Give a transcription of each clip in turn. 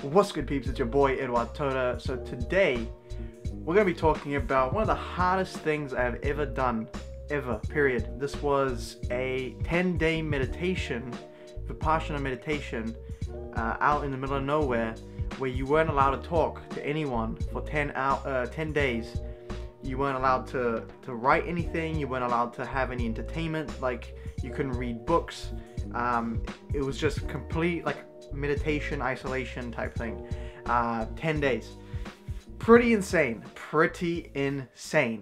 What's good, peeps? It's your boy Eduard Todor. So today we're going to be talking about one of the hardest things I have ever done, period. This was a 10-day meditation, vipassana meditation, out in the middle of nowhere, where you weren't allowed to talk to anyone for 10 days. You weren't allowed to write anything. You weren't allowed to have any entertainment. Like, you couldn't read books. It was just complete, like, meditation isolation type thing. 10 days. Pretty insane.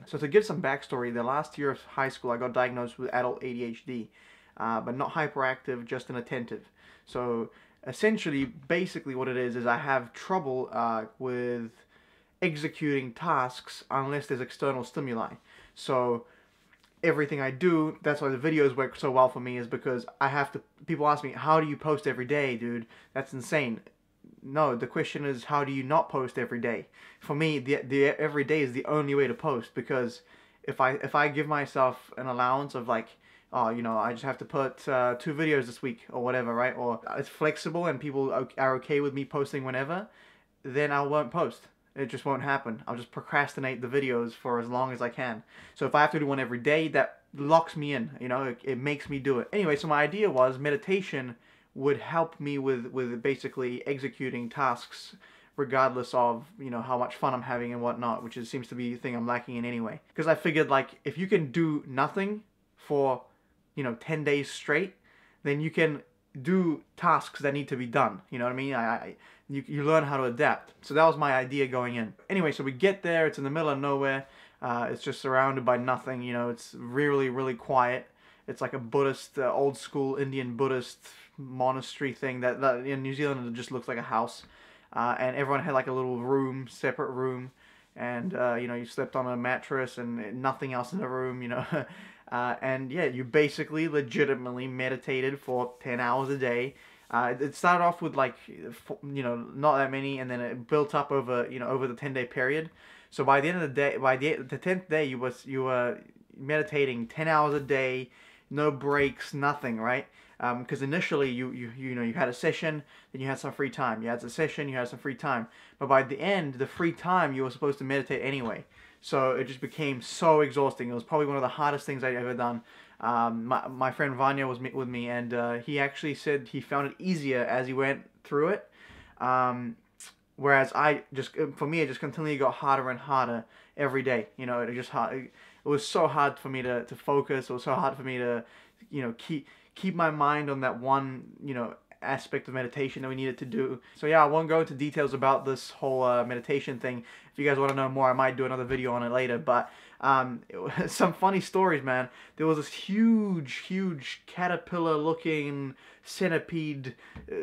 So to give some backstory, the last year of high school I got diagnosed with adult ADHD, but not hyperactive, just inattentive. So essentially, basically what it is I have trouble with executing tasks unless there's external stimuli. So everything I do, that's why the videos work so well for me, is because people ask me, how do you post every day, dude? That's insane. No, the question is, how do you not post every day? For me, the every day is the only way to post, because if I give myself an allowance of, like, oh, I just have to put 2 videos this week or whatever, right? Or it's flexible and people are okay with me posting whenever, then I won't post. It just won't happen. I'll just procrastinate the videos for as long as I can. So if I have to do one every day, that locks me in, it makes me do it. Anyway, so my idea was meditation would help me with basically executing tasks regardless of, how much fun I'm having and whatnot, which seems to be the thing I'm lacking in anyway. Because I figured, like, if you can do nothing for, 10 days straight, then you can do tasks that need to be done. You know what I mean? You learn how to adapt. So that was my idea going in. Anyway, so we get there. It's in the middle of nowhere. It's just surrounded by nothing. It's really, really quiet. It's like a Buddhist, old school Indian Buddhist monastery thing that in New Zealand it just looks like a house. And everyone had like a little room, separate room. And, you slept on a mattress and nothing else in the room, and yeah, you basically legitimately meditated for 10 hours a day. It started off with, like, not that many, and then it built up over, over the 10-day period. So by the end of the day, by the 10th day, you were meditating 10 hours a day, no breaks, nothing, right? Because initially you had a session, then you had some free time. You had a session, you had some free time. But by the end, the free time, you were supposed to meditate anyway. So it just became so exhausting. It was probably one of the hardest things I'd ever done. My friend Vanya was with me, and he actually said he found it easier as he went through it. Whereas for me, it just continually got harder and harder every day. It was so hard for me to focus. It was so hard for me to, keep my mind on that one, aspect of meditation that we needed to do. So yeah, I won't go into details about this whole meditation thing. If you guys want to know more, I might do another video on it later. But some funny stories, man. There was this huge caterpillar-looking centipede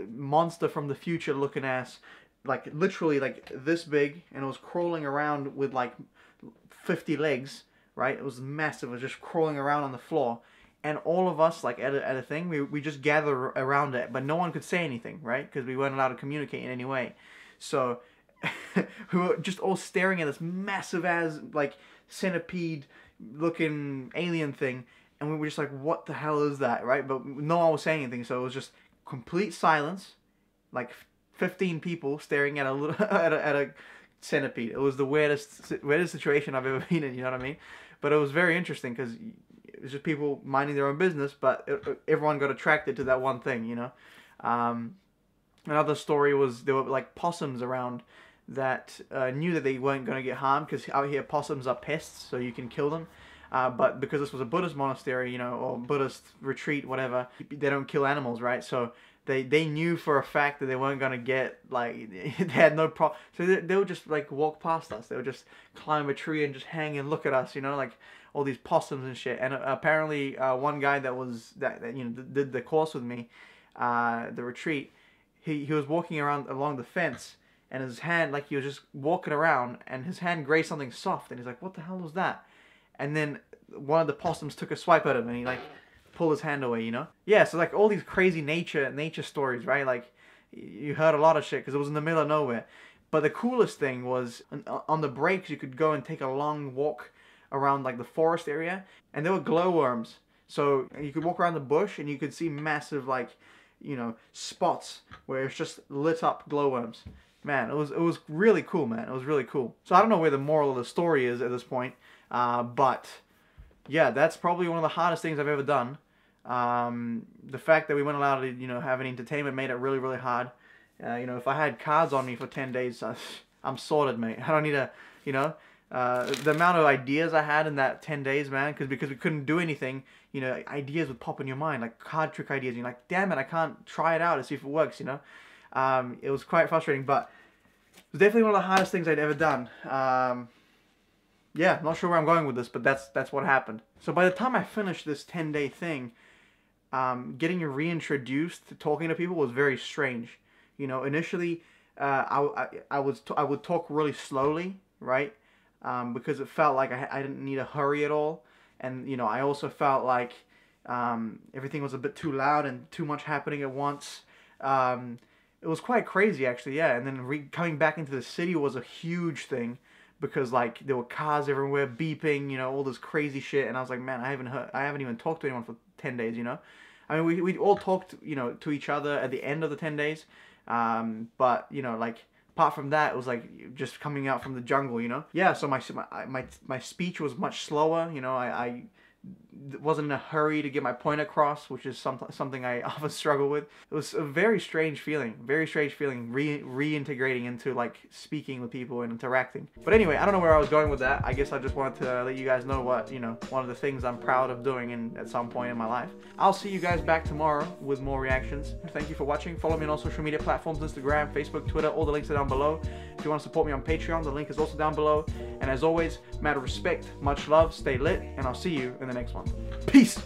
monster from the future looking ass, like literally like this big, and it was crawling around with like 50 legs, right? It was massive. It was just crawling around on the floor. And all of us, like, at a thing, we just gathered around it, but no one could say anything, right? Because we weren't allowed to communicate in any way. So we were just all staring at this massive-ass, like, centipede-looking alien thing, and we were just like, what the hell is that, right? But no one was saying anything, so it was just complete silence, like 15 people staring at a centipede. It was the weirdest situation I've ever been in, you know what I mean? But it was very interesting, because it was just people minding their own business, but everyone got attracted to that one thing, Another story was there were like possums around that knew that they weren't going to get harmed, because out here possums are pests, so you can kill them. But because this was a Buddhist monastery, or Buddhist retreat, whatever, they don't kill animals, right? So they knew for a fact that they weren't going to get, like, they had no problem. So they would just, like, walk past us. They would just climb a tree and just hang and look at us, like all these possums and shit. And apparently one guy that did the course with me, the retreat, he was walking along the fence, and his hand, like, he was just walking around, and his hand grazed something soft, and he's like, what the hell was that? And then one of the possums took a swipe at him, and he, like, pulled his hand away, Yeah, so, like, all these crazy nature stories, right? Like, you heard a lot of shit, because it was in the middle of nowhere. But the coolest thing was, on the breaks, you could go and take a long walk around, like, the forest area, and there were glowworms. So you could walk around the bush, and you could see massive, like, you know, spots where it's just lit up glowworms. Man, it was really cool, man. It was really cool. So I don't know where the moral of the story is at this point, but yeah, that's probably one of the hardest things I've ever done. The fact that we weren't allowed to, you know, have any entertainment made it really, really hard. You know, if I had cards on me for 10 days, I'm sorted, mate. I don't need a, you know, the amount of ideas I had in that 10 days, man, because we couldn't do anything, you know, ideas would pop in your mind, like card trick ideas. And you're like, damn it, I can't try it out and see if it works, you know. It was quite frustrating, but it was definitely one of the hardest things I'd ever done. Yeah, not sure where I'm going with this, but that's what happened. So by the time I finished this 10-day thing, getting reintroduced to talking to people was very strange. You know, initially, I would talk really slowly, right? Because it felt like I didn't need a hurry at all. And, you know, I also felt like everything was a bit too loud and too much happening at once. It was quite crazy, actually, yeah. And then coming back into the city was a huge thing because, like, there were cars everywhere beeping, you know, all this crazy shit. And I was like, man, I haven't even talked to anyone for 10 days, you know. I mean, we all talked, you know, to each other at the end of the 10 days. But, you know, like, apart from that, it was like just coming out from the jungle, you know. Yeah, so my speech was much slower, you know. I wasn't in a hurry to get my point across, which is something I often struggle with. It was a very strange feeling, reintegrating into, like, speaking with people and interacting. But anyway, I don't know where I was going with that. I guess I just wanted to let you guys know what, you know, one of the things I'm proud of doing at some point in my life. I'll see you guys back tomorrow with more reactions. Thank you for watching. Follow me on all social media platforms, Instagram, Facebook, Twitter, all the links are down below. If you want to support me on Patreon, the link is also down below. And as always, matter of respect, much love, stay lit, and I'll see you in the next one. Peace!